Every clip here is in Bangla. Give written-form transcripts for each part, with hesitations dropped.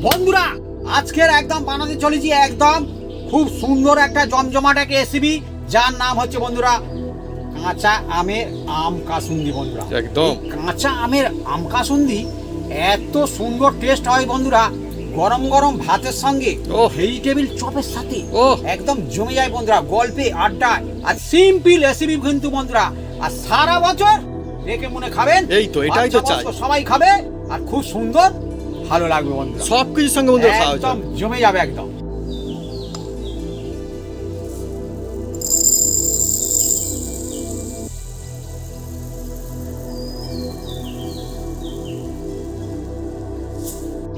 বন্ধুরা আজকের একদম বানাতে চলেছি একদম খুব সুন্দর একটা জমজমাট একটা রেসিপি, যার নাম হচ্ছে বন্ধুরা কাঁচা আমের আম কাসুন্দি। বন্ধুরা একদম কাঁচা আমের আম কাসুন্দি এত সুন্দর টেস্ট হয় বন্ধুরা, গরম গরম ভাতের সঙ্গে ভেজিটেবিল চপের সাথে একদম জমে যায় বন্ধুরা, গল্পে আড্ডায়। আর সিম্পল রেসিপি কিন্তু বন্ধুরা, আর সারা বছর রেখে মনে খাবেন। এই তো এটাই তো চাই, সবাই খাবে আর খুব সুন্দর ভালো লাগবে বন্ধুরা, সবকিছুর সঙ্গে বন্ধুরা খাওয়া একদম জমে যাবে একদম।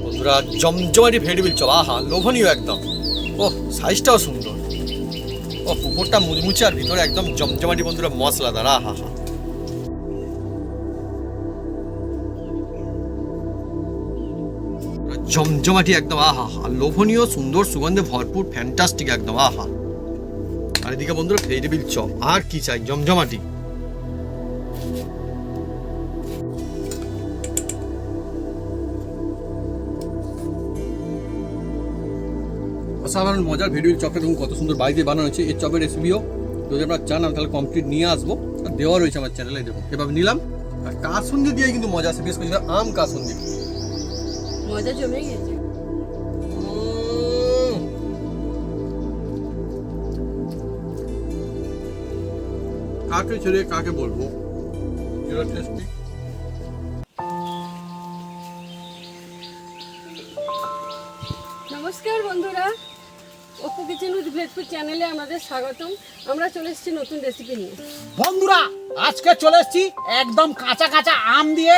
বন্ধুরা জমজমাটি ভেজিটেবিল চপ, আহা লোভনীয় একদম। ওহ সাইজটাও সুন্দর, ও উপরটা মুচমুচে আর ভিতরে একদম জমজমাটি বন্ধুরা মশলাদার, আহা হা। জমজমাটি একদম, আহা হা, লোভনীয় সুন্দর সুগন্ধে ভরপুর ফ্যান্টাস্টিক একদম, আহা। আর এদিকে বন্ধুরা ভেজিটেবিল চপ, আর কি চাই, জমজমাটি। অসাধারণ মজার ভেজিটেবিল চপটা দেখুন কত সুন্দর বাড়িতে বানানো হয়েছে। এই চপের রেসিপিও যদি আপনারা চান আমি তাহলে কমপ্লিট নিয়ে আসবো, আর দেওয়া রয়েছে আমার চ্যানেলে, দেখুন এভাবে নিলাম। আর কাসুন্দি দিয়ে কিন্তু মজা আছে, বিশেষ করে আম কাসুন্দি, মজা জমে গেছে। কাকে ছেড়ে কাকে বলবো, টেস্টি। নমস্কার বন্ধুরা, অপু কিচেন উইথ ভেজপুর চ্যানেলে আমাদের স্বাগতম। আমরা চলে এসেছি নতুন রেসিপি নিয়ে। বন্ধুরা আজকে চলে এসেছি একদম কাঁচা কাঁচা আম দিয়ে,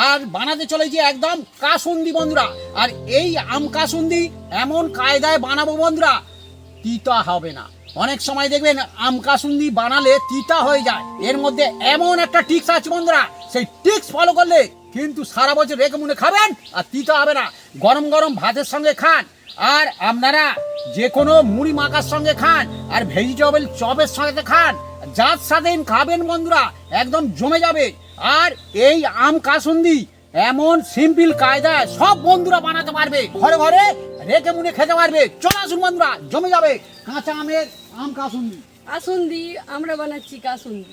আর বানাতে চলেছি একদম কাসুন্দি বন্ধুরা। আর এই আম কাসুন্দি এমন কায়দায় বানাবো বন্ধুরা, তিতা হবে না। অনেক সময় দেখবেন আম কাসুন্দি বানালে তিতা হয়ে যায়, এর মধ্যে এমন একটা টিক্স আছে বন্ধুরা, সেই টিক্স ফলো করলে কিন্তু সারা বছর রেখে মনে খাবেন আর তিতা হবে না। গরম গরম ভাতের সঙ্গে খান, আর আপনারা যে কোনো মুড়ি মাখার সঙ্গে খান, আর ভেজিটেবল চপের সঙ্গে খান, যার সাথে খাবেন বন্ধুরা একদম জমে যাবে। আর এই আম কাসুন্দি এমন সিম্পল কায়দায় সব বন্ধুরা বানাতে পারবে, ঘরে ঘরে রেখে মুনে খেতে পারবে। চলে আসুন বন্ধুরা, জমে যাবে কাঁচা আমের আম কাসুন্দি। কাসুন্দি আমরা বানাচ্ছি কাসুন্দি।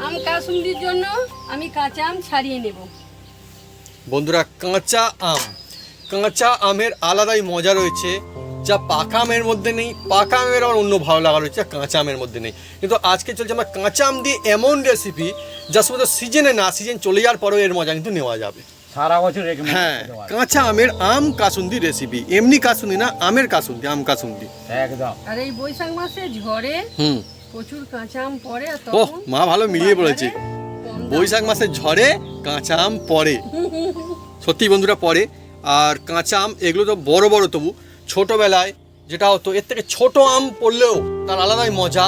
আম কাসুন্দির জন্য আমি কাঁচা আম ছাড়িয়ে নেব। বন্ধুরা কাঁচা আমের আলাদাই মজা রয়েছে, যা পাকা আমের মধ্যে নেই। পাকা আমের আর অন্য ভালো লাগা রয়েছে, কাঁচা আমের মধ্যে নেই। কিন্তু আজকে চলছে আমরা কাঁচা আম দিয়ে এমন রেসিপি যা শুধু সিজনে না, সিজন চলে যাওয়ার পরেও এর মজা কিন্তু নেওয়া যাবে সারা বছর রেখে। হ্যাঁ, কাঁচা আমের আম কাসুন্দি রেসিপি, এমনি কাসুন্দি না, আমের কাসুন্দি, আম কাসুন্দি একদম। আর এই বৈশাখ মাসে ঝড়ে প্রচুর কাঁচা আম পড়ে, আর ওহ তখন মা ভালো মিলিয়ে পড়েছে, বৈশাখ মাসের ঝড়ে কাঁচা আম পড়ে, সত্যি বন্ধুরা পড়ে। আর কাঁচা আম এগুলো তো বড় বড়, তবু ছোটবেলায় যেটা হতো এর থেকে ছোট আম পড়লেও তার আলাদাই মজা,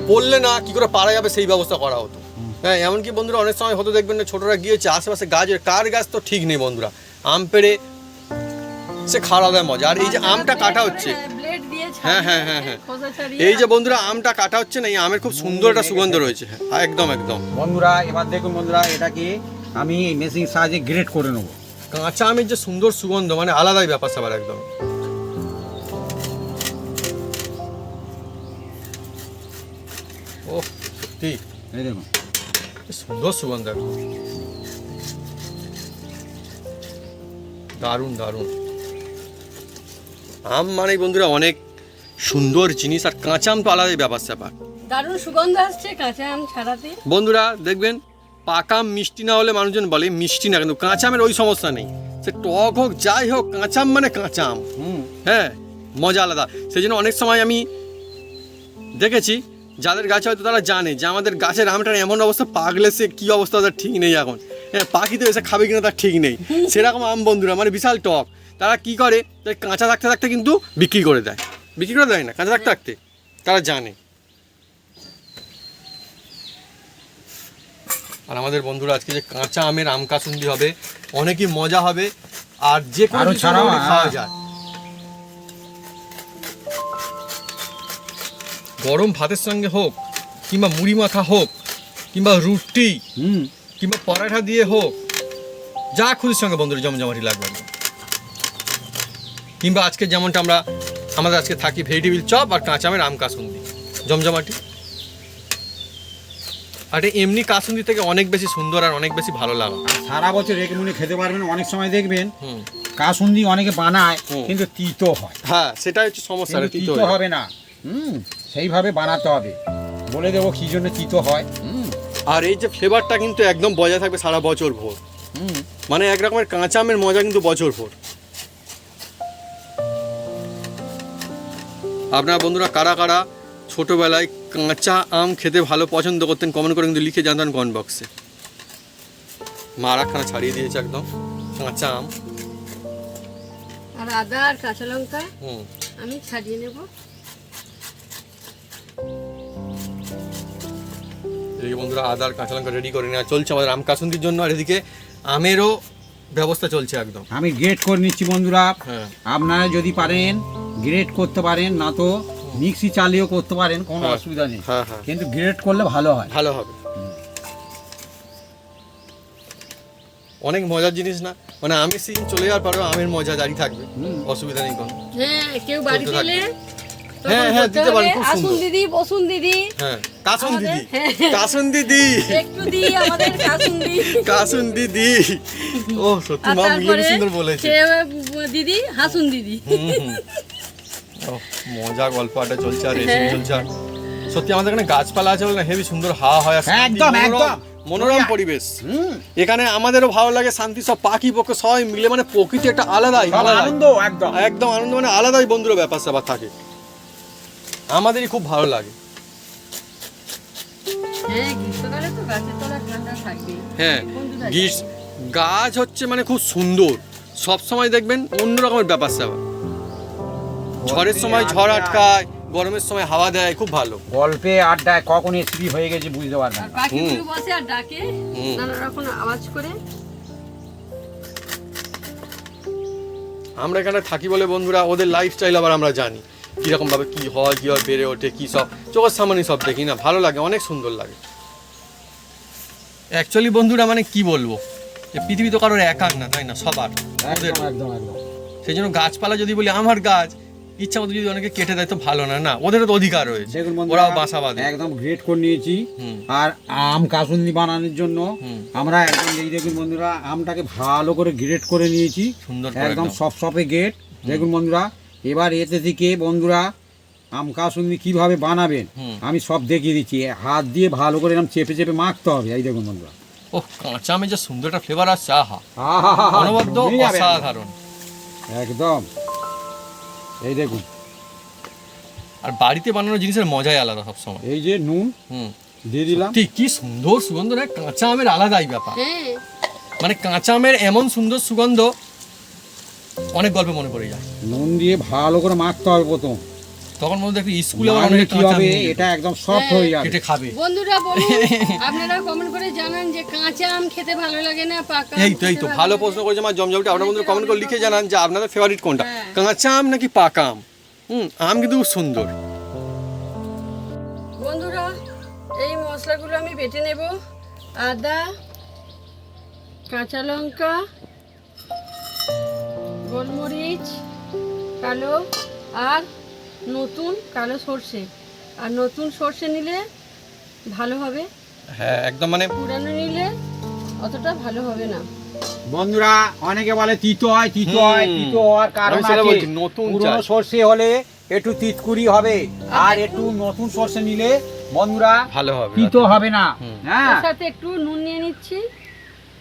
পড়লে না কি করে পারা যাবে সেই ব্যবস্থা করা হতো। হ্যাঁ, এমনকি বন্ধুরা অনেক সময় হতো দেখবেন না, ছোটরা গিয়েছে আশেপাশে গাছের, কার গাছ তো ঠিক নেই বন্ধুরা, আম পেড়ে সে খাওয়া দাওয়া মজা। আর এই যে আমটা কাটা হচ্ছে, হ্যাঁ হ্যাঁ হ্যাঁ হ্যাঁ, এই যে বন্ধুরা আমটা কাটা হচ্ছে না, এই আমের খুব সুন্দর একটা সুগন্ধ রয়েছে। হ্যাঁ একদম একদম বন্ধুরা এবার দেখুন বন্ধুরা, এটাকে আমি মেশিন সাহায্যে গ্রেট করে নেবো। কাঁচা আমের যে সুন্দর সুগন্ধ, মানে আলাদাই ব্যাপার স্যাপার একদম। ও সত্যি এই দেখুন সুন্দর সুগন্ধ, দারুণ দারুণ। আম মানে বন্ধুরা অনেক সুন্দর জিনিস, আর কাঁচা আম তো আলাদাই ব্যাপার স্যাপার। দারুণ সুগন্ধ আসছে কাঁচা আম ছাড়াতে। বন্ধুরা দেখবেন পাকা আম মিষ্টি না হলে মানুষজন বলে মিষ্টি না, কিন্তু কাঁচা আমের ওই সমস্যা নেই, সে টক হোক যাই হোক, কাঁচা আম মানে কাঁচা আম। হ্যাঁ, মজা আলাদা। সেই জন্য অনেক সময় আমি দেখেছি যাদের গাছে হয়তো তারা জানে যে আমাদের গাছের আমটার এমন অবস্থা, পাকলে সে কী অবস্থা তার ঠিক নেই এখন। হ্যাঁ, পাখিতে এসে খাবে কিনা তার ঠিক নেই, সেরকম আম বন্ধুরা মানে বিশাল টক। তারা কি করে, কাঁচা থাকতে থাকতে কিন্তু বিক্রি করে দেয় না, কাঁচা থাকতে থাকতে তারা জানে। আর আমাদের বন্ধুরা আজকে যে কাঁচা আমের আম কাসুন্দি হবে, অনেকই মজা হবে, আর যে কোনো ছাড়াও খাওয়া যায়। গরম ভাতের সঙ্গে হোক, কিংবা মুড়ি মাখা হোক, কিংবা রুটি, কিংবা পরাঠা দিয়ে হোক, যা খুশির সঙ্গে বন্ধুরা জমজমাটি লাগবে একদম। কিংবা আজকে যেমনটা আমাদের আজকে থাকি ভেজিটেবিল চপ আর কাঁচা আমের আম কাসুন্দি, জমজমাটি। আর এটা এমনি কাসুন্দি থেকে অনেক বেশি সুন্দর আর অনেক বেশি ভালো লাগে। সারা বছর রেখে মুনে খেতে পারবেন। অনেক সময় দেখবেন কাসুন্দি অনেকে বানায় কিন্তু তিতো হয়। হ্যাঁ, সেটাই হচ্ছে সমস্যা, কিন্তু তিতো হবে না। সেইভাবে বানাতে হবে। বলে দেবো কি জন্য তিতো হয়। আর এই যে ফ্লেভারটা কিন্তু একদম বজায় থাকবে সারা বছর ভোর। মানে এক রকমের কাঁচা আমের মজা কিন্তু বছর ভোর। আপনারা বন্ধুরা কারা কারা ছোটবেলায় কাঁচা আম খেতে ভালো পছন্দ করতেন কমেন্ট করে কিন্তু লিখে জানান কমেন্ট বক্সে। মা রাখানা ছাড়িয়ে দিয়েছে একদম কাঁচা আম। আর আদা আর কাঁচা লঙ্কা আমি ছাড়িয়ে নেব। এদিকে বন্ধুরা আদা আর কাঁচা লঙ্কা রেডি করে নেওয়া চলছে আমাদের আম কাসুন্দির জন্য। আর এদিকে আমেরও ব্যবস্থা চলছে একদম। আমি গ্রেট করে নিচ্ছি বন্ধুরা। হ্যাঁ, আপনারা যদি পারেন গ্রেট করতে পারেন, না তো মিক্সি চালিয়েও করতে পারেন, কোনো হ্যাঁ, অসুবিধা নেই। হ্যাঁ হ্যাঁ, কিন্তু গ্রেট করলে ভালো হয়। ভালো হবে। অনেক মজার জিনিস না, মানে আমের সিজন চলে যাওয়ার পরেও আমের মজা জারি থাকবে, অসুবিধা নেই কোনো। হ্যাঁ, কেউ বাড়িতে এলে হ্যাঁ হ্যাঁ, দিতে পারেন, খুব আসুন সুন্দর। দিদি, বসুন দিদি, হ্যাঁ, কাসুন দিদি, হ্যাঁ। কাসুন দিদি, একটু দি আমাদের কাসুন দি। কাসুন দিদি। ও সত্যি আর মা তারপরে মিলিয়ে সুন্দর বলেছে। খেয়ে দিদি হাসুন দিদি। ও মজা গল্প আড্ডা চলছে আর রেসিপি চলছে। আর সত্যি আমাদের এখানে গাছপালা আছে বলে না হেবি সুন্দর হাওয়া হয় আর শান্তি, একদম, মনোরম- একদম। মনোরম পরিবেশ। এখানে আমাদেরও ভালো লাগে, শান্তি, সব পাখি পক্ষে সবাই মিলে, মানে প্রকৃতি একটা আলাদাই আনন্দ একদম একদম আনন্দ, মানে আলাদাই বন্ধুরা ব্যাপার স্যাপার থাকে। আমাদেরই খুব ভালো লাগে। হ্যাঁ, গ্রীষ্মকালে তো গাছের তলা ঠান্ডা থাকবে। হ্যাঁ, গাছ হচ্ছে মানে খুব সুন্দর, সব সময় দেখবেন অন্য রকমের ব্যাপার স্যাপার। ঝড়ের সময় ঝড় আটকায়, গরমের সময় হাওয়া দেয়, খুব ভালো। গল্পে আড্ডায় কখন এসবি হয়ে গেছে বুঝতে পারবেন আর পাখিগুলো বসে আর ডাকে নানা রকম আওয়াজ করে। আমরা এখানে থাকি বলে বন্ধুরা ওদের লাইফস্টাইল আবার আমরা জানি কিরকম ভাবে কি হয়, কি হয়, বেড়ে ওঠে, কি সব চোখের সামনে সব দেখি না, ভালো লাগে, অনেক সুন্দর লাগে। অ্যাকচুয়ালি বন্ধুরা মানে কি বলবো, যে পৃথিবী তো কারোর একার না, তাই না, সবার। একদম একদম একদম। সেই জন্য গাছপালা যদি বলি আমার গাছ, ইচ্ছা মতো যদি অনেকে কেটে দেয় তো ভালো না, না, ওদেরও তো অধিকার রয়েছে, দেখুন বন্ধুরা, ওরাও বাসা বাঁধে। একদম গ্রেট করে নিয়েছি। আর আম কাসুন্দি বানানোর জন্য আমরা একদম এই দেখুন বন্ধুরা আমটাকে ভালো করে গ্রেট করে নিয়েছি, সুন্দর করে একদম একদম। সপসপে গ্রেট। দেখুন বন্ধুরা, এবার এতে থেকে বন্ধুরা আম কাসুন্দি কিভাবে বানাবেন আমি সব দেখিয়ে দিচ্ছি। হাত দিয়ে ভালো করে এরকম চেপে চেপে মাখতে হবে। এই দেখুন বন্ধুরা, ও কাঁচা আমে যে সুন্দর একটা ফ্লেভার আসছে, আহা, আহা, অনবদ্য, নিয়ে যাবে অসাধারণ। একদম। এই দেখুন, আর বাড়িতে বানানো জিনিসের মজাই আলাদা সবসময়। এই যে নুন দিয়ে দিলাম। ঠিক, কি সুন্দর সুগন্ধ, না কাঁচা আমের আলাদাই ব্যাপার। হ্যাঁ, মানে কাঁচা আমের এমন সুন্দর সুগন্ধ অনেক গল্পে মনে পড়ে যায়। নুন দিয়ে ভালো করে মাখতে হবে প্রথম, তখন মনে দেখি স্কুলে আবার মাখলে অনেকে কি কাঁচা আম হবে নিয়ে এটা একদম সফট হয়ে যাবে। কেটে খাবে। বন্ধুরা বলুন আপনারা কমেন্ট করে জানান যে কাঁচা আম খেতে ভালো লাগে না পাকা আম এই তো খেতে ভালো লাগে? প্রশ্ন করেছে আমার জমজমটি। আপনারা বন্ধুরা কমেন্ট করে লিখে জানান যে আপনাদের ফেভারিট কোনটা, হ্যাঁ। কাঁচা আম নাকি পাকা আম। আম কিন্তু খুব সুন্দর। বন্ধুরা এই মশলাগুলো আমি বেটে নেব। আদা, কাঁচা লঙ্কা, গোলমরিচ, কালো আর নতুন কালো সর্ষে। আর নতুন সর্ষে নিলে ভালো হবে, হ্যাঁ একদম, মানে পুরানো নিলে অতটা ভালো হবে না। বন্ধুরা অনেকে বলে তিতো হয়, তিতো হয়, তিতো হওয়ার কারণ আমি সেটা আছে। বলছি, নতুন পুরনো চাল। সর্ষে হলে একটু তিতকুড়ি হবে, আর একটু নতুন সর্ষে নিলে বন্ধুরা ভালো হবে, তিতো হবে না। হ্যাঁ, এর সাথে একটু নুন নিয়ে নিচ্ছি।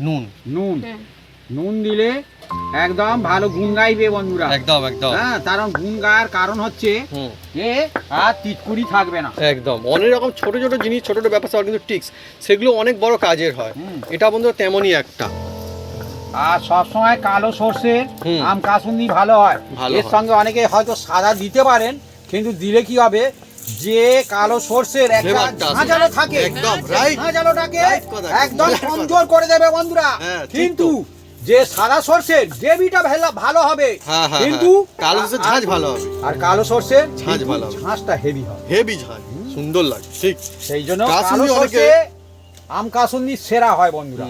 নুন, নুন হ্যাঁ, নুন দিলে একদম ভালো গুণ গাইবে বন্ধুরা। একদম একদম। হ্যাঁ, কারণ গুণ গায়ের কারণ হচ্ছে যে আর তিতকুড়ি থাকবে না। একদম, অনেক রকম ছোট ছোট জিনিস, ছোট ছোট ব্যাপার স্যাপার কিন্তু টিক্স, সেগুলো অনেক বড় কাজের হয়। এটা বন্ধুরা তেমনই একটা। আর সবসময় কালো সর্ষে আম কাসুন্দি ভালো হয়। ভালো এর হয়। সঙ্গে অনেকে হয়তো সাদা দিতে পারেন, কিন্তু দিলে কি হবে যে কালো সর্ষের একটা ফ্লেভারটা আছে। ঝাঁঝালো থাকে, একদম রাইট, ঝাঁঝালোটাকে Right কথা, একদম right কথা। কমজোর করে দেবে বন্ধুরা। হ্যাঁ, ঠিক কিন্তু তো। যে সাদা সর্ষের গ্রেভিটা ভালো হবে, হ্যাঁ হ্যাঁ, কিন্তু কালো সর্ষের ঝাঁঝ ভালো হবে, আর কালো সর্ষের ঝাঁঝ ভালো হবে। ঝাঁঝটা হেভি হবে। হেভি ঝাঁঝ। সুন্দর লাগে ঠিক। সেই জন্য কাসুন্দি কালো অনেকে- সর্ষে আম কাসুন্দি সেরা হয় বন্ধুরা।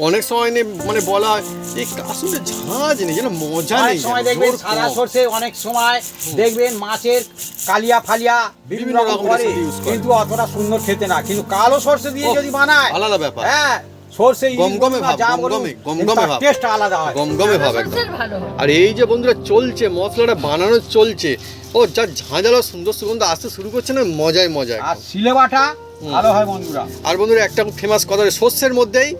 অনেক সময় মানে বলা হয় এই কাসুন্দি ঝাঁজ নেই, যেন মজা অনেক নেই, সময় যেন দেখবেন জোর সাদা কম। সর্ষে, অনেক সময় দেখবেন মাছের কালিয়া ফালিয়া বিভিন্ন রকম রকম করে, recipe use করে। কিন্তু অতটা সুন্দর খেতে না। কিন্তু কালো সর্ষে দিয়ে ওহ, যদি বানায়, আলাদা ব্যাপার। হ্যাঁ সর্ষে গমগমে ভাব, গমগমে ভাব। টেস্ট আলাদা হয়। গমগমে ভাব একদম। সর্ষের ভালো হয়। আর এই যে বন্ধুরা চলছে মশলাটা বানানো চলছে, ও যা ঝাঁঝালো সুন্দর সুগন্ধ আসতে শুরু করছে না, মজায় মজা আর একদম। সিলে বাটা ভালো হয় বন্ধুরা। আর বন্ধুরা একটা ফেমাস কথা, সর্ষের মধ্যেই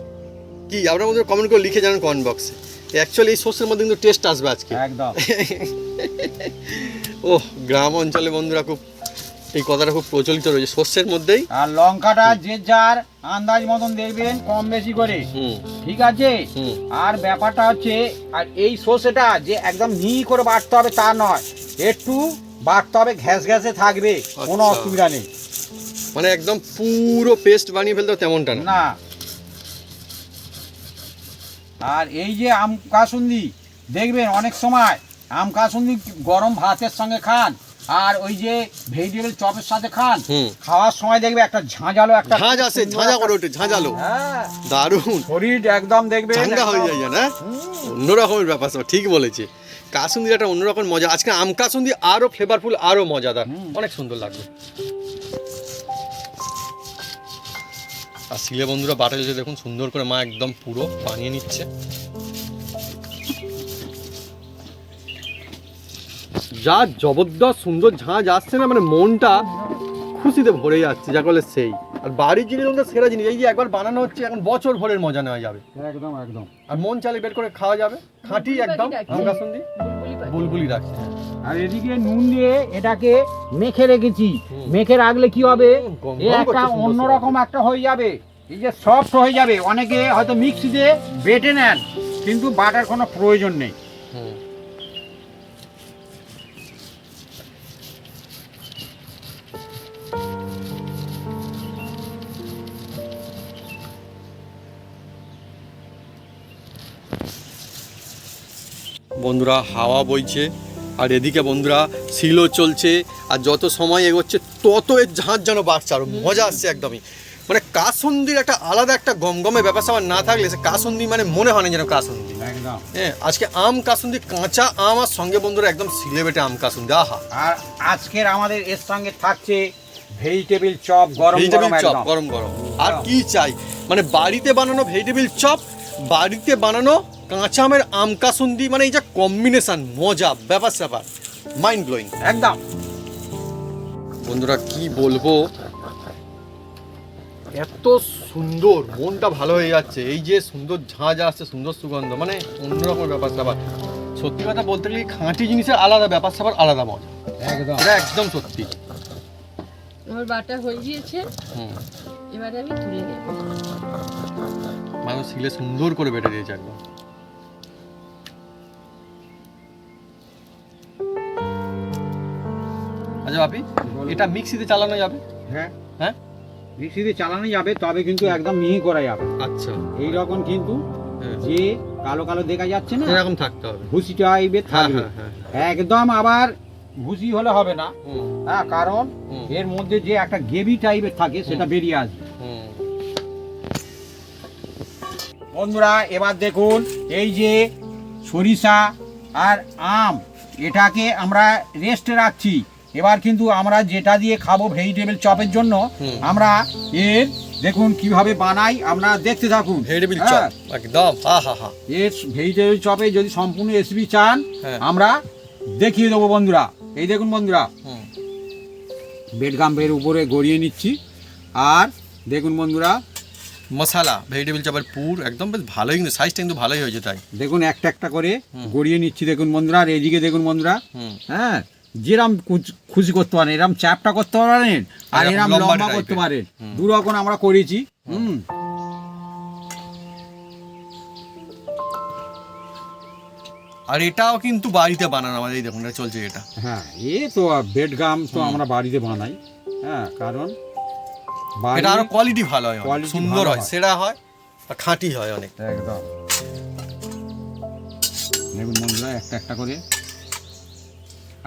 কি আপনারা বন্ধুরা কমেন্ট করে লিখে জানান কমেন্ট বক্সে, অ্যাকচুয়ালি এই সর্ষের মধ্যে কিন্তু টেস্ট আসবে আজকে। একদম। ও গ্রাম অঞ্চলে বন্ধুরা খুব এই কথাটা খুব প্রচলিত রয়েছে, সর্ষের মধ্যেই। আর লঙ্কাটা যে যার আন্দাজ মতন দেখবেন কম বেশি করে, হুম ঠিক আছে। হুম। আর ব্যাপারটা হচ্ছে, আর এই সর্ষেটা যে একদম মিহি করে বাটতে হবে তা নয়, একটু বাটতে হবে, ঘ্যাস ঘ্যাসে থাকবে, কোনো আচ্ছা। অসুবিধা নেই। মানে একদম পুরো পেস্ট বানিয়ে ফেলতে হবে তেমনটা না। না। আর এই যে আম কাসুন্দি দেখবেন অনেক সময় আম কাসুন্দি গরম ভাতের সঙ্গে খান, আর ওই যে ভেজিটেবল চপের সাথে খান, হুম। খাওয়ার সময় দেখবে একটা ঝাঁঝালো একটা ঝাঁঝ আসে, সুন্দর ঝাঁঝা করে একটা- ওঠে, ঝাঁঝালো হ্যাঁ, দারুণ শরীর একদম দেখবে চাঙ্গা হয়ে যায় জানা, অন্যরকমের ব্যাপার সব ঠিক বলেছে। কাসুন্দির একটা অন্যরকম মজা, আজকে আম কাসুন্দি আরো ফ্লেভারফুল, আরো মজাদার, অনেক সুন্দর লাগবে। আর সিলে বন্ধুরা বাটা যে দেখুন সুন্দর করে মা একদম পুরো বানিয়ে নিচ্ছে। যা জবরদস্ত সুন্দর ঝাঁঝ আসছে না, মানে মনটা খুশিতে ভরে যাচ্ছে, যা বলে সেই। আর বাড়ির জিনিস আমাদের সেরা জিনিস, এই যে একবার বানানো হচ্ছে এখন বছর ভরের মজা নেওয়া যাবে, একদম একদম। আর মন চালে বের করে খাওয়া যাবে, খাঁটি একদম আম কাসুন্দি বুলবুলি পাখি। বুলবুলি রাখছে। আর এদিকে নুন দিয়ে এটাকে মেখে রেখেছি, হুম। মেখে রাখলে কি হবে, গম এ গম একটা করছে সুন্দর অন্যরকম একটা হয়ে যাবে, এই যে সফট হয়ে যাবে। অনেকে হয়তো মিক্সিতে বেটে নেন, কিন্তু বাটার কোনো প্রয়োজন নেই। হুম। বন্ধুরা হাওয়া বইছে, আর এদিকে বন্ধুরা শিলও চলছে, আর যত সময় এগোচ্ছে তত এর ঝাঁঝ যেন বাড়ছে, আর মজা আসছে একদমই। মানে কাসুন্দির একটা আলাদা একটা গমগমে ব্যাপার স্যাপার না থাকলে সে কাসুন্দি মানে মনে হয় না যেন কাসুন্দি। একদম। হ্যাঁ, আজকে আম কাসুন্দি, কাঁচা আম আর সঙ্গে বন্ধুরা একদম সিলে বেটে আম কাসুন্দি, আহা। আর আজকের আমাদের এর সঙ্গে থাকছে ভেজিটেবিল চপ, গরম ভেজিটেবিল গরম চপ একদম। গরম গরম, আর কি চাই, মানে বাড়িতে বানানো ভেজিটেবিল চপ, বাড়িতে বানানো কাঁচা আমের আম কাসুন্দি, মানে এই যে কম্বিনেশন, মজা ব্যাপার স্যাপার, মাইন্ড ব্লোয়িং একদম। বন্ধুরা কি বলবো, এত সুন্দর, মনটা ভালো হয়ে যাচ্ছে, এই যে সুন্দর ঝাঁঝ আসছে, সুন্দর সুগন্ধ, মানে অন্যরকম ব্যাপার স্যাপার। সত্যি কথা বলতে গেলে খাঁটি জিনিসের আলাদা ব্যাপার স্যাপার, আলাদা মজা, একদম। এটা একদম সত্যি। আমার বাটা হয়ে গিয়েছে, হুম, এবারে আমি তুলে নেব। মানুষ শিলে সুন্দর করে বেটে দিয়েছে একদম। আচ্ছা বাপি, এটা মিক্সিতে চালানো যাবে? হ্যাঁ হ্যাঁ, মিক্সিতে চালানো যাবে, তবে কিন্তু একদম মিহি করা যাবে। আচ্ছা, এই রকম কিন্তু হ্যাঁ, যে কালো কালো দেখা যাচ্ছে না, এরকম থাকতে হবে। ভুসি টাইপের হ্যাঁ থাকবে। হ্যাঁ হ্যাঁ, একদম আবার ভুসি হলে হবে না, হুম, হ্যাঁ, কারণ হুম, এর মধ্যে যে একটা গ্রেভি টাইপের থাকে সেটা বেরিয়ে আসবে। হুম। বন্ধুরা এবার দেখুন, এই যে সরিষা আর আম, এটাকে আমরা রেস্টে রাখছি। এবার কিন্তু আমরা যেটা দিয়ে খাবো ভেজিটেবল চপের জন্য, হুম। আমরা এর দেখুন কিভাবে বানাই, আমরা দেখতে থাকুন। ভেজিটেবিল হ্যাঁ, চপ একদম, হা হা হা। এর ভেজিটেবল চপে যদি সম্পূর্ণ রেসিপি চান, হ্যাঁ। আমরা দেখিয়ে দেবো বন্ধুরা। এই দেখুন বন্ধুরা, হুম, বেডগামের উপরে গড়িয়ে নিচ্ছি, আর দেখুন বন্ধুরা, মশলা ভেজিটেবিল চপের পুর একদম বেশ ভালোই, কিন্তু সাইজটা কিন্তু ভালোই হয়েছে তাই। দেখুন একটা একটা করে হুম। গড়িয়ে নিচ্ছি। দেখুন বন্ধুরা, আর এদিকে দেখুন বন্ধুরা, হুম, হ্যাঁ, যেরম খুশি করতে পারেন, এরম চ্যাপটা করতে পারেন, আর এরকম এরম লম্বা লম্বা type-এর। করতে পারেন। হুম। দু রকম আমরা করেছি। হুম। আর এটাও কিন্তু বাড়িতে বানানো আমাদের, এই দেখুন এটা চলছে এটা। হ্যাঁ, এ তো বেডগাম তো আমরা বাড়িতে বানাই, হ্যাঁ, কারণ এটা আরো কোয়ালিটি ভালো হয়, অনেক Quality সুন্দর ভালো হয়, হয়। সেরা হয়, আর খাঁটি হয় অনেক। একদম। দেখুন বন্ধুরা, একটা একটা করে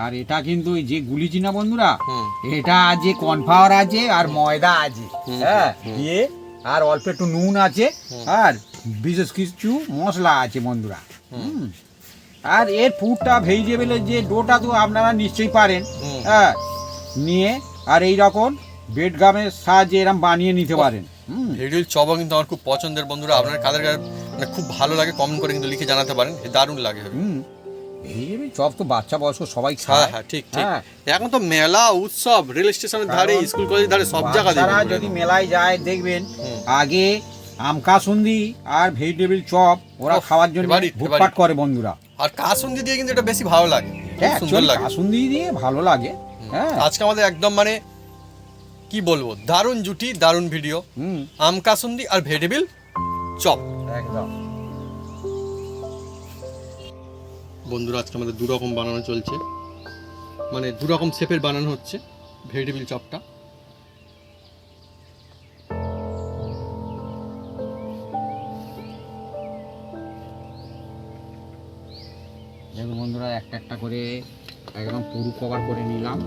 আর এটা কিন্তু ওই যে গুলিছি না বন্ধুরা, হুম। এটা আছে কর্নফ্লাওয়ার আছে আর ময়দা আছে, হুম, হ্যাঁ হুম। দিয়ে আর অল্প একটু নুন আছে আর বিশেষ কিছু মশলা আছে বন্ধুরা। হুম। আর এর পুরটা ভেজিটেবলের যে ডোটা তো আপনারা নিশ্চয়ই পারেন, হুম। হ্যাঁ নিয়ে আর এই রকম বেড গামের সাহায্যে এরকম বানিয়ে নিতে পারেন। হুম। ভেজিটেবিল চপও কিন্তু আমার খুব পছন্দের বন্ধুরা। আপনার কাদের কাছে মানে খুব ভালো লাগে কমেন্ট করে কিন্তু লিখে জানাতে পারেন, দারুণ লাগে। হুম। ভেজিটেবল চপ তো বাচ্চা বয়স্ক সবাই হ্যাঁ খায়। হ্যাঁ ঠিক ঠিক। হ্যাঁ। এখন তো মেলা উৎসব রেল স্টেশনের ধারে, কারণ স্কুল কলেজের ধারে সব জায়গায় বাচ্চারা যদি মেলায় যায় দেখবেন আগে আম কাসুন্দি আর ভেজিটেবল চপ ওরা ওহ, খাওয়ার জন্য favorite, ভুটপাট favorite। করে বন্ধুরা। আর কাসুন্দি দিয়ে কিন্তু এটা বেশি ভালো লাগে, খুব সুন্দর লাগে। কাসুন্দি দিয়ে ভালো লাগে। হ্যাঁ। আজকে আমাদের একদম মানে কি বলবো, দারুণ জুটি, দারুণ ভিডিও। হুম। আম কাসুন্দি আর ভেজিটেবিল চপ। একদম। বন্ধুরা আজকে আমাদের দু রকম বানানো চলছে, মানে দু রকম শেপের বানানো হচ্ছে ভেজিটেবিল চপটা। দেখুন বন্ধুরা একটা একটা করে একদম পুরো কভার করে নিলাম।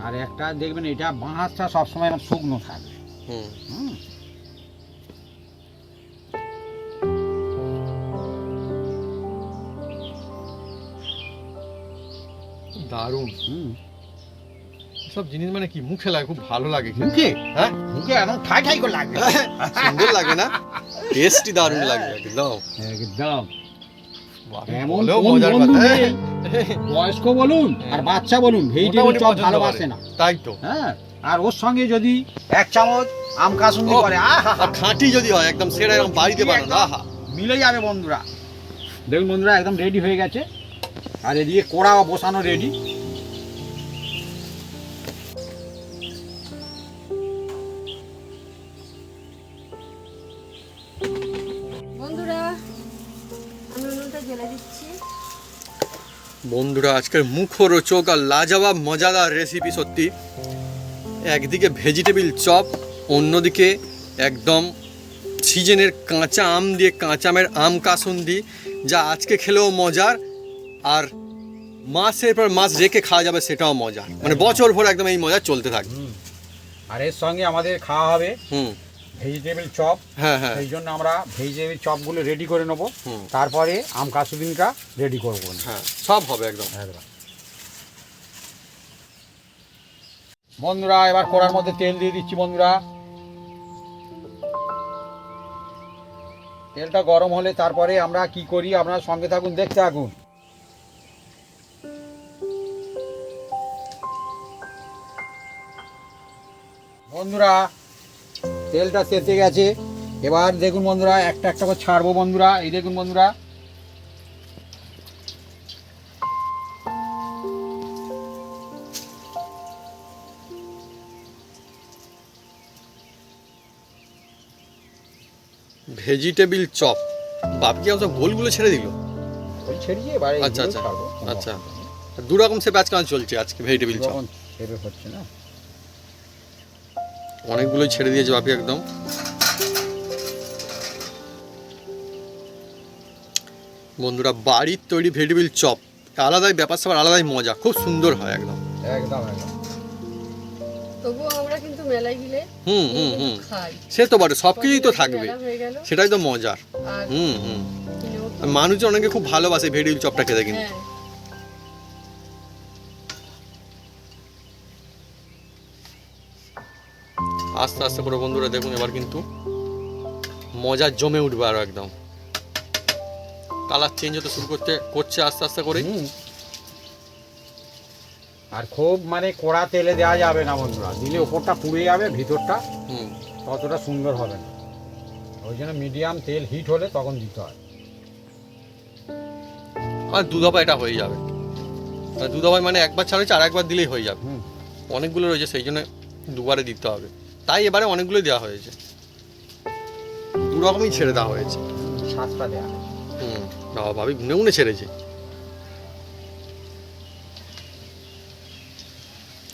আর একটা দেখবেন এটা বাঁশটা সবসময় এরকম শুকনো থাকবে। হুম। হুম। দারুণ হুম। সব জিনিস, মানে কি মুখে লাগে, খুব ভালো লাগে খেতে। মুখে হ্যাঁ মুখে একদম ঠাই ঠাই করে লাগবে। সুন্দর লাগে না, টেস্টি দারুণ লাগে একদম। একদম। বাহ, এমন বলেও কোন মজার বন্ধু কথা। নেই, বয়স্ক বলুন আর বাচ্চা বলুন ভেজিটেবল মোটামুটি চপ পছন্দ ভালোবাসে করে। না। তাই তো। হ্যাঁ। আর ওর সঙ্গে যদি এক চামচ আম কাসুন্দি ওহ, করে আহা আর খাঁটি যদি হয় একদম, সেটা এরকম বাড়িতে বানানো, আহা। মিলে যাবে বন্ধুরা। দেখুন বন্ধুরা একদম রেডি হয়ে গেছে আর এদিকে কড়াও বসানো রেডি। বন্ধুরা আমি উনুনটা জ্বেলে দিচ্ছি। বন্ধুরা আজকের মুখরোচক আর লাজবাব মজাদার রেসিপি সত্যি। একদিকে ভেজিটেবিল চপ, অন্যদিকে একদম সিজনের কাঁচা আম দিয়ে কাঁচা আমের আম কাসুন্দি, যা আজকে খেলেও মজার আর মাসের পর মাস রেখে খাওয়া যাবে সেটাও মজা, মানে বছর ভর একদম এই মজা চলতে থাকবে। আর এর সঙ্গে আমাদের খাওয়া হবে হুম। Vegetable chop. হ্যাঁ হ্যাঁ। সেই জন্য আমরা ভেজিটেবল চপগুলো রেডি করে নেবো, হুম। তারপরে আম কাসুন্দিটা রেডি করবো। হ্যাঁ সব হবে একদম। একদম। বন্ধুরা এবার কড়ার মধ্যে তেল দিয়ে দিচ্ছি বন্ধুরা। তেলটা গরম হলে তারপরে আমরা কি করি, আপনারা সঙ্গে থাকুন, দেখতে থাকুন। বন্ধুরা তেলটা তেতে গেছে, এবার দেখুন বন্ধুরা একটা একটা করে ছাড়বো বন্ধুরা। এই দেখুন বন্ধুরা ভেজিটেবিল চপ, বাপকে সব গোলগুলো ছেড়ে দিল। ওই ছেড়িয়ে এবার আচ্ছা, এইগুলো আচ্ছা, ছাড়বো। আচ্ছা। দু রকম শেপে আজকাল চলছে আজকে ভেজিটেবিল চপ। যখন ছেড়ে হচ্ছে না অনেকগুলোই ছেড়ে দিয়েছে বাপি একদম। বন্ধুরা বাড়ির তৈরি ভেজিটেবিল চপ আলাদাই ব্যাপার স্যাপার, আলাদাই মজা, খুব সুন্দর হয় একদম। একদম একদম। তবুও আমরা কিন্তু মেলায় গেলে হুম হুম হুম। খাই। সে তো বটে, সব কিছুই তো থাকবে, মেলা হয়ে গেল সেটাই তো মজার। আর হুম হুম। কিনেও আর মানুষজন অনেকে খুব ভালোবাসে ভেজিটেবিল চপটা খেতে কিন্তু। হ্যাঁ আস্তে আস্তে করে বন্ধুরা দেখুন এবার কিন্তু মজা জমে উঠবে আরো একদম। কালার চেঞ্জ হতে শুরু করছে আস্তে আস্তে করে। হুম। আর খুব মানে কড়া তেলে দেওয়া যাবে না বন্ধুরা, দিলে ওপরটা পুড়ে যাবে, ভিতরটা হুম। ততটা সুন্দর হবে না। ওই জন্য মিডিয়াম তেল হিট হলে তখন দিতে হয়। আর দুধাপা এটা হয়ে যাবে, আর দুধাপায় মানে একবার ছাড়াচ্ছে আর একবার দিলেই হয়ে যাবে। হুম। অনেকগুলো রয়েছে সেই জন্য দুবারে দিতে হবে, তাই এবারে অনেকগুলোই দেওয়া হয়েছে, দু রকমই ছেড়ে দেওয়া হয়েছে। সাতটা দেওয়া। হুম। বাবা ভাবি গুনে গুনে ছেড়েছে।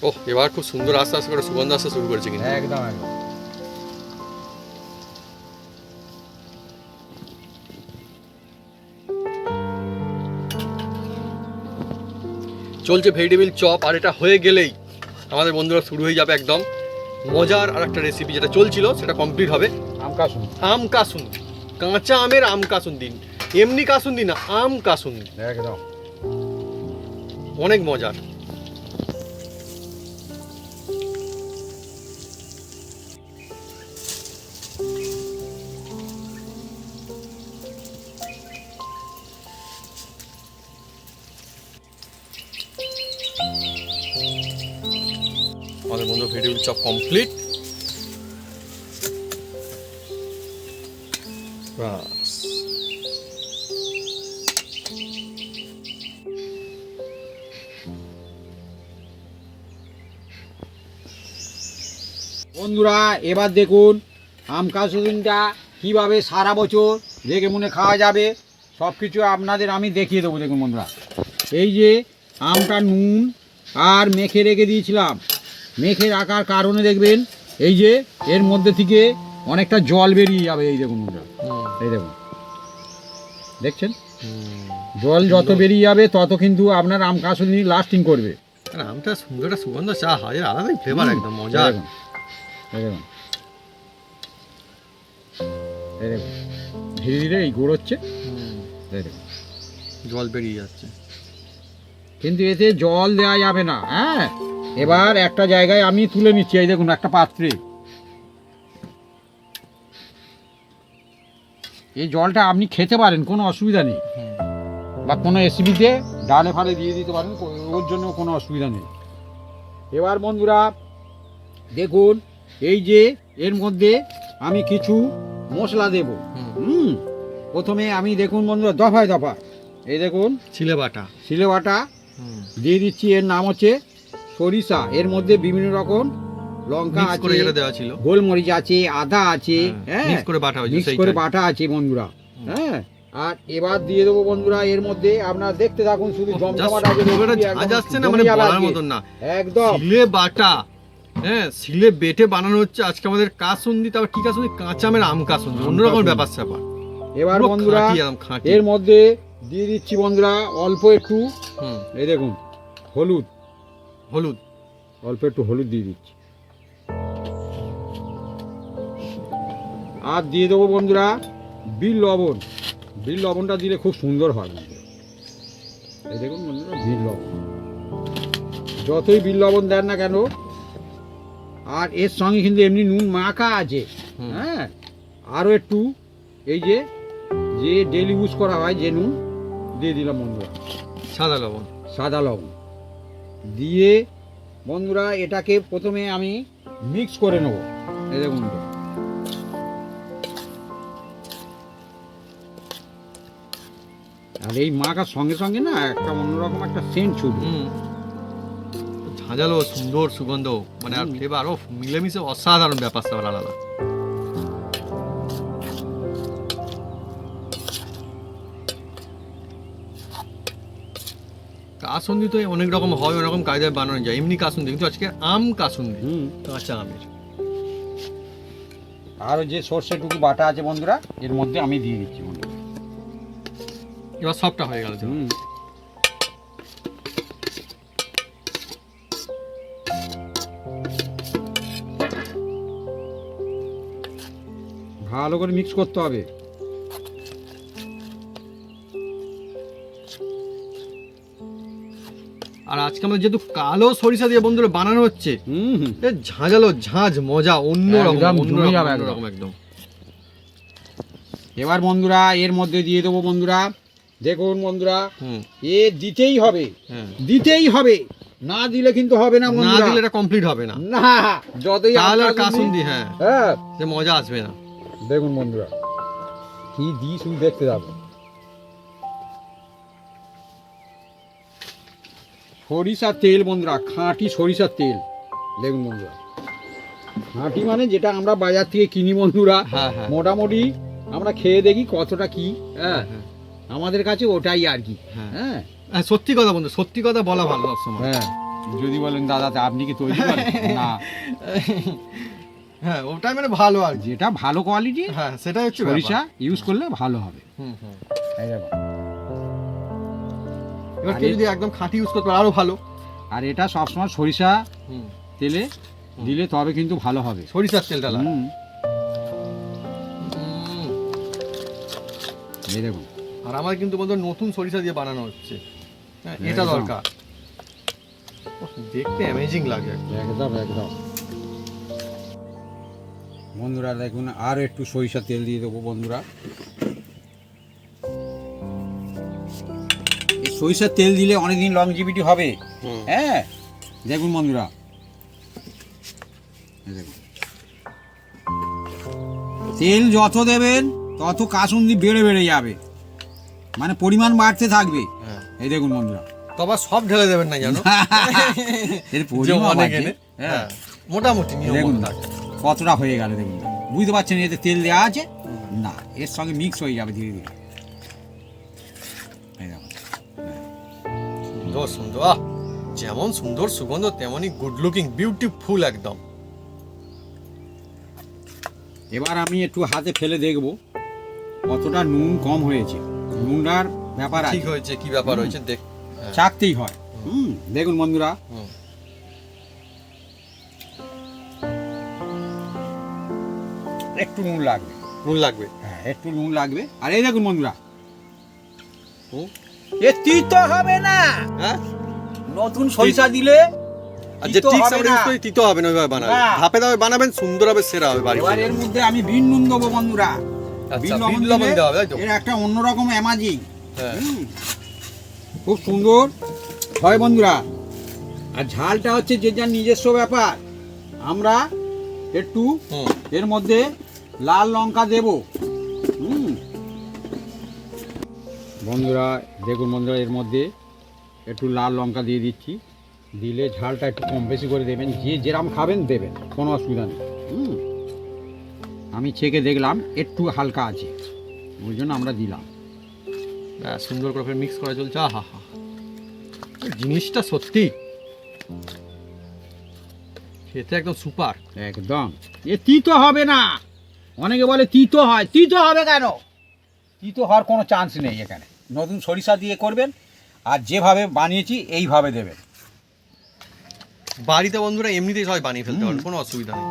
ওহ এবার খুব সুন্দর আস্তে আস্তে করে সুগন্ধ আসতে শুরু করেছে কিন্তু। একদম একদম। চলছে ভেজিটেবিল চপ, আর এটা হয়ে গেলেই আমাদের বন্ধুরা শুরু হয়ে যাবে একদম মজার আর একটা রেসিপি, যেটা চলছিল সেটা কমপ্লিট হবে। আম কাসুন্দি, কাঁচা আমের আম কাসুন্দি, এমনি কাসুন্দি না, আম কাসুন্দি, একদম অনেক মজার। আমাদের বন্ধু ভেজিটেবিল চপ কমপ্লিট। বন্ধুরা এবার দেখুন আম কাসুন্দিটা কীভাবে সারা বছর দেখে মনে খাওয়া যাবে, সব কিছু আপনাদের আমি দেখিয়ে দেবো। দেখুন বন্ধুরা, এই যে আমটা নুন আর মেখে রেখে দিয়েছিলাম, মেখে রাখার কারণে দেখবেন এই যে এর মধ্যে থেকে অনেকটা জল বেরিয়ে যাবে। এই দেখুন বন্ধুরা, এই দেখুন, দেখছেন জল যত বেরিয়ে যাবে তত কিন্তু আপনার আম কাসুন্দি লাস্টিং করবে। আমটা সুন্দর একটা সুগন্ধ চা হয়, আলাদাই ফ্লেভার, একদম মজা। দেখুন এই দেখুন ধীরে ধীরে এই গুড় হচ্ছে, এই দেখুন জল বেরিয়ে যাচ্ছে, কিন্তু এতে জল দেওয়া যাবে না। হ্যাঁ, এবার একটা জায়গায় আমি তুলে নিচ্ছি, এই দেখুন একটা পাত্রে। এই জলটা আপনি খেতে পারেন, কোনো অসুবিধা নেই, বা কোনো রেসিপিতে ডালে ফালে দিয়ে দিতে পারেন, ওর জন্য কোনো অসুবিধা নেই। এবার বন্ধুরা দেখুন এই যে এর মধ্যে আমি কিছু মশলা দেব। প্রথমে আমি দেখুন বন্ধুরা দফায় দফা, এই দেখুন ছিলে বাটা, শিলে বাটা দিয়ে দিচ্ছি। এর নাম হচ্ছে সরিষা, এর মধ্যে বিভিন্ন রকম লঙ্কা আছে, যেটা দেওয়া ছিল, গোলমরিচ আছে, আদা আছে, হ্যাঁ মিক্স করে বাটা হয়েছে, মিক্স করে বাটা আছে বন্ধুরা। হ্যাঁ, আর এবার দিয়ে দেবো বন্ধুরা এর মধ্যে, আপনারা দেখতে থাকুন, শুধু জমজমাট যাচ্ছে না, মানে বলার মতন না একদম। শিলে বাটা, হ্যাঁ শিলে বেটে বানানো হচ্ছে আজকে আমাদের কাসুন্দি। তারপর কি কাসুন্দি? কাঁচা আমের আম কাসুন্দি, অন্যরকম ব্যাপার স্যাপার। এবার বন্ধুরা এর মধ্যে দিয়ে দিচ্ছি বন্ধুরা অল্প একটু, এই দেখুন হলুদ, হলুদ অল্প একটু হলুদ দিয়ে দিচ্ছি। আর দিয়ে দেবো বন্ধুরা বিট লবণ, বিট লবণটা দিলে খুব সুন্দর হয় বন্ধুরা। এই দেখুন বন্ধুরা বিট লবণ, যতই বিট লবণ দেন না কেন, আর এর সঙ্গে কিন্তু এমনি নুন মাখা আছে। হ্যাঁ, আরও একটু এই যে যে ডেলি ইউজ করা হয় যে নুন দিয়ে দিলাম বন্ধুরা, সাদা লবণ, সাদা লবণ দিয়ে বন্ধুরা এটাকে প্রথমে আমি মিক্স করে নেব। এই দেখুন, আর এই মাখার সঙ্গে সঙ্গে না একটা অন্যরকম একটা সেন্ট ছুটবে, ঝাঁঝালো সুন্দর সুগন্ধ, মানে আর ফ্লেভার আরো মিলেমিশে অসাধারণ ব্যাপার স্যাপার আলাদা। কাসুন্দি তো অনেক রকম হয়, অনেক রকম কায়দায় বানানো যায়, এমনি কাসুন্দি, কিন্তু আজকে আম কাসুন্দি, কাঁচা আমের। আর যে সর্ষেটুকু বাটা আছে বন্ধুরা এর মধ্যে আমি দিয়ে দিচ্ছি বন্ধুরা। এবার সবটা হয়ে গেল। ভালো করে মিক্স করতে হবে। আর আজকে আমাদের যেহেতু কালো সরিষা দিয়ে বন্ধুরা বানানো হচ্ছে, ঝাঁঝালো ঝাঁঝ মজা অন্যরকম একদম। এবার বন্ধুরা এর মধ্যে দিয়ে দেবো বন্ধুরা, দেখুন বন্ধুরা এ দিতেই হবে, দিতেই হবে, না দিলে কিন্তু হবে না বন্ধুরা, না দিলে এটা কমপ্লিট হবে না। না, যতই কালো কাসুন্দি হ্যাঁ যে মজা আসবে না। দেখুন বন্ধুরা কি দিই শুধু দেখতে যাবো। সরিষার তেল বন্ধুরা, খাঁটি সরিষার তেল। দেখুন বন্ধুরা, খাঁটি মানে যেটা আমরা বাজার থেকে কিনি বন্ধুরা, মোটামুটি আমরা খেয়ে দেখি কতটা কি, হ্যাঁ আমাদের কাছে ওটাই আর কি। হ্যাঁ সত্যি কথা বন্ধু, সত্যি কথা বলা ভালো সবসময়। হ্যাঁ, যদি বলেন দাদা আপনি কি তৈরি করেন? না, হ্যাঁ ওটাই মানে ভালো, আর যেটা ভালো কোয়ালিটি হ্যাঁ সেটাই হচ্ছে সরিষা ইউজ করলে ভালো হবে। এবার কেউ যদি একদম খাঁটি ইউজ করতে পারে আরো ভালো। আর এটা সবসময় সরিষা হুম, তেলে দিলে তবে কিন্তু ভালো হবে। সরিষার তেলটা লাগে। হুম, এই দেখুন। আর আমার কিন্তু বন্ধু নতুন সরিষা দিয়ে বানানো হচ্ছে, হ্যাঁ, এটা একদম। দরকার। ওহ, দেখতে অ্যামেজিং লাগে একদম। একদম একদম বন্ধুরা দেখুন, আর একটু সরিষা তেল দিয়ে দেবো বন্ধুরা। এই সরিষার তেল দিলে অনেকদিন লংজিভিটি হবে। হুম। হ্যাঁ, দেখুন বন্ধুরা, এই দেখুন। তেল যত দেবেন তত কাসুন্দি বেড়ে বেড়ে যাবে, মানে পরিমাণ বাড়তে থাকবে। হ্যাঁ, এই দেখুন বন্ধুরা, তবে সব ঢেলে দেবেন না জানো। এর যে পরিমাণ অনেক বাড়ছে। এনে, হ্যাঁ, হ্যাঁ, মোটামুটি নিয়ম দেখুন মতো থাকে। কতটা হয়ে গেল দেখুন। বুঝতে পারছেন এতে তেল দেওয়া আছে না, এর সঙ্গে মিক্স হয়ে যাবে ধীরে ধীরে। এই দেখুন। সুন্দর সুন্দর, আহ, যেমন সুন্দর সুগন্ধ তেমনই গুড লুকিং, বিউটিফুল একদম। এবার আমি একটু হাতে ফেলে দেখব কতটা নুন কম হয়েছে। নুনটার ব্যাপার আছে, ঠিক হয়েছে, কি ব্যাপার হয়েছে দেখ। হ্যাঁ, চাকতেই হয়। দেখুন বন্ধুরা, হুম, একটু নুন লাগবে। নুন লাগবে। হ্যাঁ, একটু নুন লাগবে। আর এই দেখুন বন্ধুরা, হুম, এ তিতো হবে না। হ্যাঁ, নতুন সরিষা দিলে আর যে তিতো টিক্স হবে আমরা না। ইউজ করি তিতো হবে না, ওইভাবে বানাবেন, না। ধাপে ধাপে বানাবেন, সুন্দর হবে, সেরা হবে বাড়ি। এবার এর মধ্যে আমি বিন নুন দেবো বন্ধুরা। আচ্ছা, বিন বিট লবণ দিলে দেওয়া হবে, তাই তো? এর একটা অন্যরকম অ্যামাজিং, হ্যাঁ, খুব সুন্দর হয় বন্ধুরা। আর ঝালটা হচ্ছে যে যার নিজস্ব ব্যাপার। আমরা একটু হুম, এর মধ্যে লাল লঙ্কা দেব। বন্ধুরা দেখুন বন্ধুরা, এর মধ্যে একটু লাল লঙ্কা দিয়ে দিচ্ছি। দিলে ঝালটা একটু কম বেশি করে দেবেন, যে যেরকম খাবেন দেবেন, কোনো অসুবিধা নেই। আমি ছেঁকে দেখলাম একটু হালকা আছে, ওই জন্য আমরা দিলাম। হ্যাঁ, সুন্দর করে মিক্স করা চলছে। আহা হা, জিনিসটা সত্যি খেতে একদম সুপার। একদম, এ তিতো হবে না। অনেকে বলে তিতো হয়, তিতো হবে কেন? তিতো হওয়ার কোনো চান্স নেই এখানে। নতুন সরিষা দিয়ে করবেন, আর যেভাবে বানিয়েছি এইভাবে দেবেন। বাড়িতে বন্ধুরা এমনিতেই সবাই বানিয়ে ফেলতে পারেন, কোনো অসুবিধা নেই।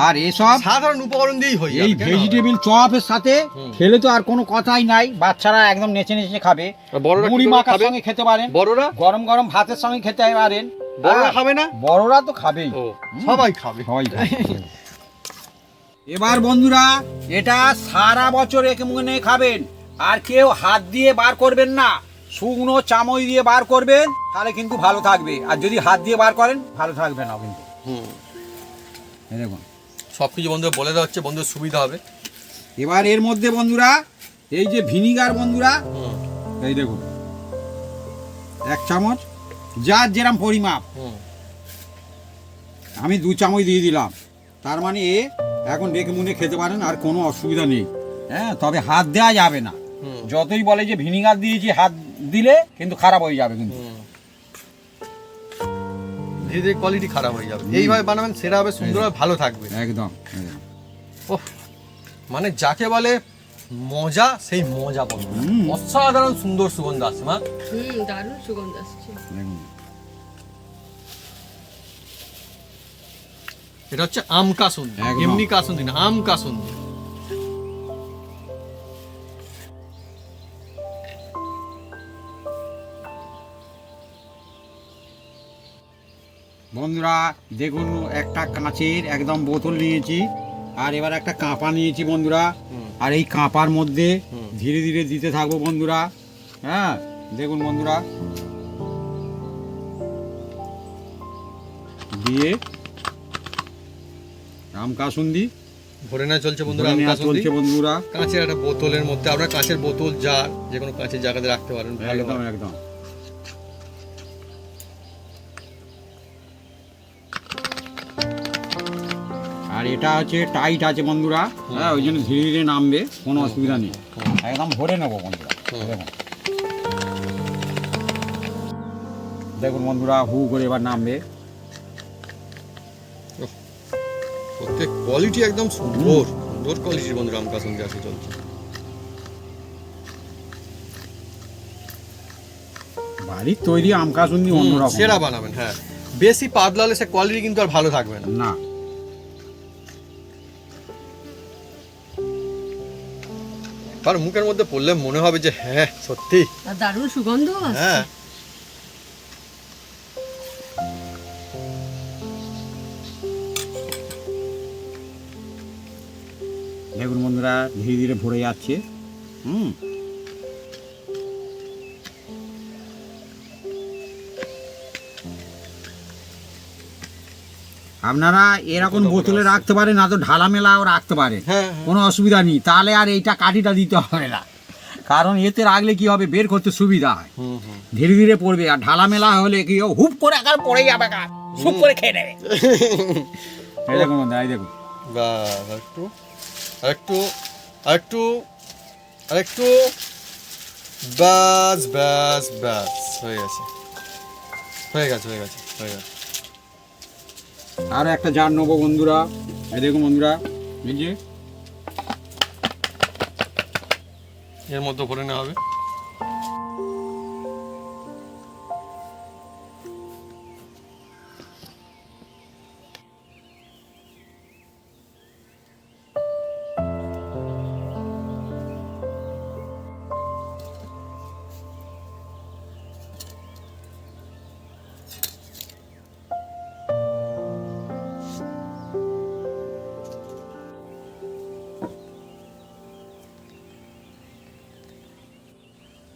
আর এসব সাধারণ উপকরণ দিয়েই হয়ে যাবে। এই কেন হবে? ভেজিটেবিল চপের সাথে হুম। খেলে তো আর কোনো কথাই নাই। বাচ্চারা একদম নেচে নেচে খাবে। আর বড়রা কি মুড়ি করে মাখার খাবে? সঙ্গে খেতে পারেন, বড়রা গরম গরম ভাতের সঙ্গে খেতে পারেন। বড়রা হ্যাঁ, খাবে না? বড়রা তো খাবেই। ও, সবাই খাবে। সবাই খাবে। এবার বন্ধুরা, এটা সারা বছর একে মনে খাবেন, আর কেউ হাত দিয়ে বার করবেন না। শুকনো চামচ দিয়ে বার করবেন, তাহলে কিন্তু ভালো থাকবে। আর যদি হাত দিয়ে বার করেন, ভালো থাকবে না কিন্তু। হুম, এই দেখুন। সব কিছু বন্ধুরা বলে দেওয়া হচ্ছে, বন্ধুর সুবিধা হবে। এবার এর মধ্যে বন্ধুরা এই যে ভিনিগার বন্ধুরা, হুম, এই দেখুন 1 চামচ, যার যেরকম পরিমাপ। হুম, আমি 2 চামচ দিয়ে দিলাম। তার মানে এ এখন ডেকে মুনে খেতে পারেন, আর কোনো অসুবিধা নেই। হ্যাঁ, তবে হাত দেওয়া যাবে না। হুম, যতই বলে যে ভিনিগার দিয়েছি, হাত দিলে কিন্তু খারাপ হয়ে যাবে কিন্তু। হুম। ধীরে ধীরে কোয়ালিটি খারাপ হয়ে যাবে। এইভাবে বানাবেন, সেরা হবে, সুন্দর হবে, ভালো থাকবে। একদম। ওহ, মানে যাকে বলে মজা, সেই মজা বলবো। হুম। অসাধারণ সুন্দর সুগন্ধ আসছে মা। দারুণ সুগন্ধ আসছে। দেখুন। এটা হচ্ছে আম কাসুন্দি, একদম। এমনি কাসুন্দি না, আম কাসুন্দি। বন্ধুরা দেখুন, একটা কাঁচের একদম বোতল নিয়েছি, আর এবার একটা কাঁপা নিয়েছি বন্ধুরা। হুম, আর এই কাঁপার মধ্যে হুম। ধীরে ধীরে দিতে থাকবো বন্ধুরা। হ্যাঁ, দেখুন বন্ধুরা, দিয়ে আম কাসুন্দি ভরে না চলছে বন্ধুরা ভরে আম নেওয়া কাসুন্দি। চলছে বন্ধুরা। কাঁচের একটা বোতলের মধ্যে, আপনার কাঁচের বোতল, জার, যে কোনো কাঁচের জায়গাতে রাখতে পারেন, ভালো একদম হয়। একদম। আর এটা হচ্ছে টাইট আছে বন্ধুরা। হ্যাঁ, ওই জন্য ধীরে ধীরে নামবে, কোনো অসুবিধা নেই। একদম ভরে নেবো বন্ধুরা। হুম। দেখুন, দেখুন বন্ধুরা, হু করে এবার নামবে। প্রত্যেক কোয়ালিটি একদম সুন্দর, সুন্দর কোয়ালিটির বন্ধুরা আম কাসুন্দি আসে চলছে। বাড়ির তৈরি আম কাসুন্দি অন্যরকম। সেরা বানাবেন, হ্যাঁ। বেশি পাতলা হলে সে কোয়ালিটি কিন্তু আর ভালো থাকবে না। না আর মুখের মধ্যে পড়লে মনে হবে যে হ্যাঁ সত্যি, আর দারুণ সুগন্ধ আসছে। হ্যাঁ। দেখুন বন্ধুরা ধীরে ধীরে ভরে যাচ্ছে। আপনারা এরকম বোতলে রাখতে পারেন, না তো ঢালা মেলাও রাখতে পারেন, হ্যাঁ, কোনো অসুবিধা নেই। তাহলে আর এইটা কাঠিটা দিতে হবে না, কারণ এতে রাখলে কি হবে, বের করতে সুবিধা হয়, ধীরে ধীরে পড়বে। আর ঢালা মেলা হলে কি হুপ করে একার পড়ে যাবে, সুপ করে খেয়ে নেবে। এই দেখুন বন্ধুরা, এই দেখুন। বাহ, আরেকটু আরেকটু আরেকটু, বাস বাস বাস, হয়ে গেছে হয়ে গেছে হয়ে গেছে হয়ে গেছে। আর একটা জার নেবো বন্ধুরা, এই দেখুন বন্ধুরা, এই যে এর মধ্যে ভরে নেওয়া হবে।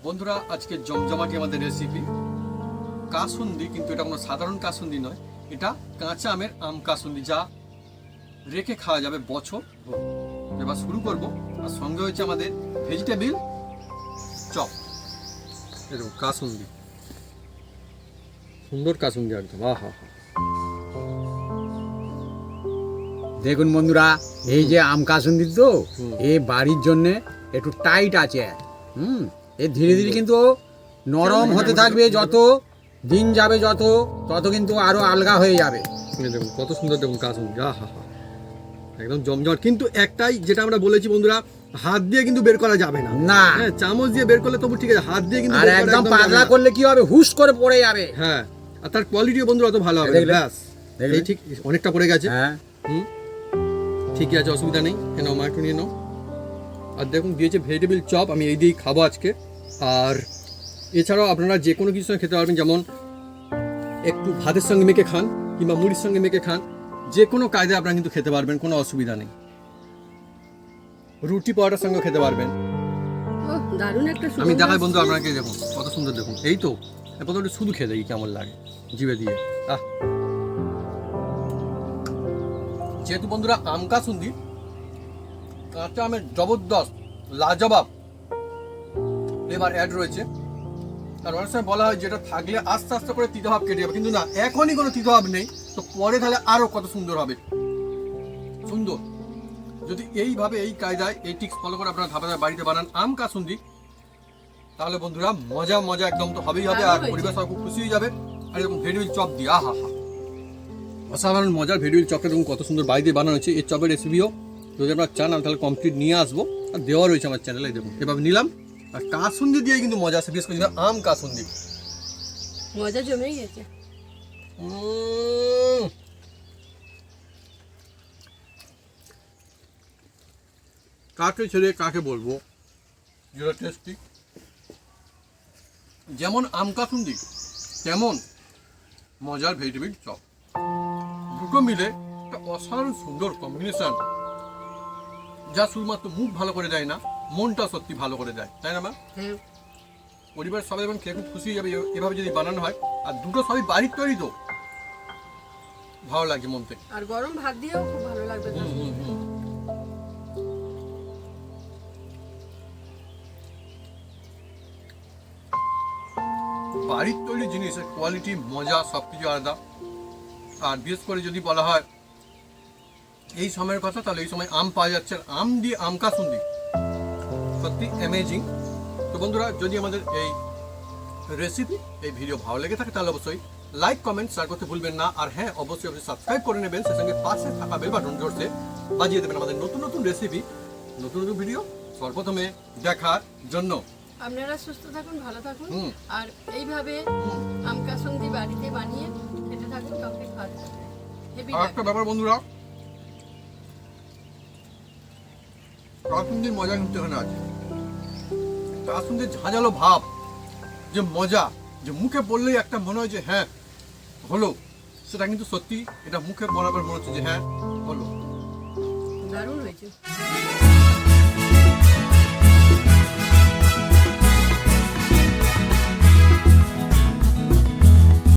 বন্ধুরা, আজকে জমজমাটি আমাদের রেসিপি কাসুন্দি, কিন্তু এটা কোনো সাধারণ কাসুন্দি নয়, এটা কাঁচা আমের আম কাসুন্দি, যা রেখে খাওয়া যাবে বছর। এবার শুরু করব। আর সঙ্গে হচ্ছে আমাদের ভেজিটেবিল চপ। এরকম কাসুন্দি, সুন্দর কাসুন্দি একদম। আহা, দেখুন বন্ধুরা, এই যে আম কাসুন্দি তো এই বাড়ির জন্য একটু টাইট আছে। এ ধীরে ধীরে কিন্তু নরম হতে থাকবে, যত দিন যাবে তত কিন্তু আরো আলগা হয়ে যাবে। দেখুন কত সুন্দর, দেখুন কাসুন্দি, আহা, একদম জমজমাট। কিন্তু একটাই, যেটা আমরা বলেছি বন্ধুরা, হাত দিয়ে কিন্তু বের করা যাবে না। না, হ্যাঁ, চামচ দিয়ে বের করলে তবু ঠিক আছে, হাত দিয়ে কিন্তু আর বের করা একদম যাবে পাতলা না। করলে কি হবে, হুশ করে পড়ে যাবে। হ্যাঁ, আর তার কোয়ালিটিও বন্ধুরা অত ভালো হবে না। দেখলে? ব্যাস, দেখলে? এই ঠিক অনেকটা পড়ে গেছে। হ্যাঁ, ঠিকই আছে, অসুবিধা নেই। কেন মা একটু নিয়ে নাও। আর দেখুন দিয়েছে ভেজিটেবিল চপ, আমি এই দিয়েই খাবো আজকে। আর এছাড়াও আপনারা যে কোনো কিছুর সঙ্গে খেতে পারবেন, যেমন একটু ভাতের সঙ্গে মেখে খান কিংবা মুড়ির সঙ্গে মেখে খান, যে কোনো কায়দায় আপনারা কিন্তু খেতে পারবেন, কোনো অসুবিধা নেই। রুটি পরোটার সঙ্গে খেতে পারবেন। ওহ, দারুণ একটা সুগন্ধ আমি দেখাই আসছে। বন্ধু আপনাকে, দেখুন কত সুন্দর, দেখুন এই তো। এরপর একটু শুধু খেয়ে দেখি কেমন লাগে জিভে দিয়ে। যেহেতু বন্ধুরা আম কাসুন্দি, কাঁচা আমের জবরদস্ত লাজবাব ফ্লেভার অ্যাড রয়েছে। আর অনেক সময় বলা হয় যেটা থাকলে আস্তে আস্তে করে তিতভাব কেটে যাবে, কিন্তু না, এখনই কোনো তিতভাব নেই, তো পরে তাহলে আরো কত সুন্দর হবে। সুন্দর, যদি এইভাবে এই কায়দায় এই টিক্স ফলো করে আপনারা ধাপে ধাপে বাড়িতে বানান আম কাসুন্দি, তাহলে বন্ধুরা মজা মজা একদম তো হবেই হবে। আর পরিবেশ সব খুব খুশি হয়ে যাবে। আর এরকম ভেজিটেবিল চপ দিয়ে, আহা হা, অসাধারণ মজার ভেজিটেবিল চপটা দেখুন কত সুন্দর বাড়িতে বানানো হয়েছে। এই চপের রেসিপিও যদি আপনারা চান, আমি তাহলে কমপ্লিট নিয়ে আসবো, আর দেওয়া রয়েছে আমার চ্যানেলে। দেখুন এভাবে নিলাম, আর কাসুন্দি দিয়ে কিন্তু মজা আসে, বিশেষ করে আম কাসুন্দি। মজা জমেই গেছে। কাকে ছেড়ে কাকে বলবো, যেটা টেস্টি। যেমন আম কাসুন্দি, তেমন মজার ভেজিটেবিল চপ, দুটো মিলে একটা অসাধারণ সুন্দর কম্বিনেশন, যা শুধুমাত্র মুখ ভালো করে দেয় না, মনটা সত্যি ভালো করে দেয়, তাই না মা? হ্যাঁ, পরিবারের সবাই যখন খেয়ে খুব খুশি হয়ে যাবে এভাবে যদি বানানো হয়। আর দুটো সবই বাড়ির তৈরি, তো ভালো লাগে মন থেকে। আর গরম ভাত দিয়েও খুব ভালো লাগবে। বাড়ির তৈরি জিনিসের কোয়ালিটি, মজা সবকিছু আলাদা। আর বিশেষ করে যদি বলা হয় এই সময়ের কথা, তাহলে এই সময় আম পাওয়া যাচ্ছে, আম দিয়ে আম কাসুন্দি সত্যি অ্যামেজিং। তো বন্ধুরা, যদি আমাদের এই রেসিপি, এই ভিডিও ভালো লেগে থাকে, তাহলে অবশ্যই লাইক কমেন্ট শেয়ার করতে ভুলবেন না। আর হ্যাঁ, অবশ্যই সাবস্ক্রাইব করে নেবেন, সে সঙ্গে পাশে থাকা বেল বাটন জোরসে বাজিয়ে দেবেন আমাদের নতুন নতুন রেসিপি, নতুন নতুন ভিডিও সর্বপ্রথমে দেখার জন্য। আপনারা সুস্থ থাকুন, ভালো থাকুন, হুম। আর এইভাবে আম কাসুন্দি বাড়িতে বানিয়ে খেতে থাকুন, কাউকে খাওয়াতে থাকুন। হেভি আর একটা ব্যাপার বন্ধুরা, কাসুন্দির মজা কিন্তু এখানে আছে। কাসুন্দির ঝাঁঝালো ভাব, যে মজা, যে মুখে বললেই একটা মনে হয় যে হ্যাঁ হলো, সেটা কিন্তু সত্যি। এটা মুখে বরাবর মনে হচ্ছে যে হ্যাঁ হলো। দারুণ হয়েছে।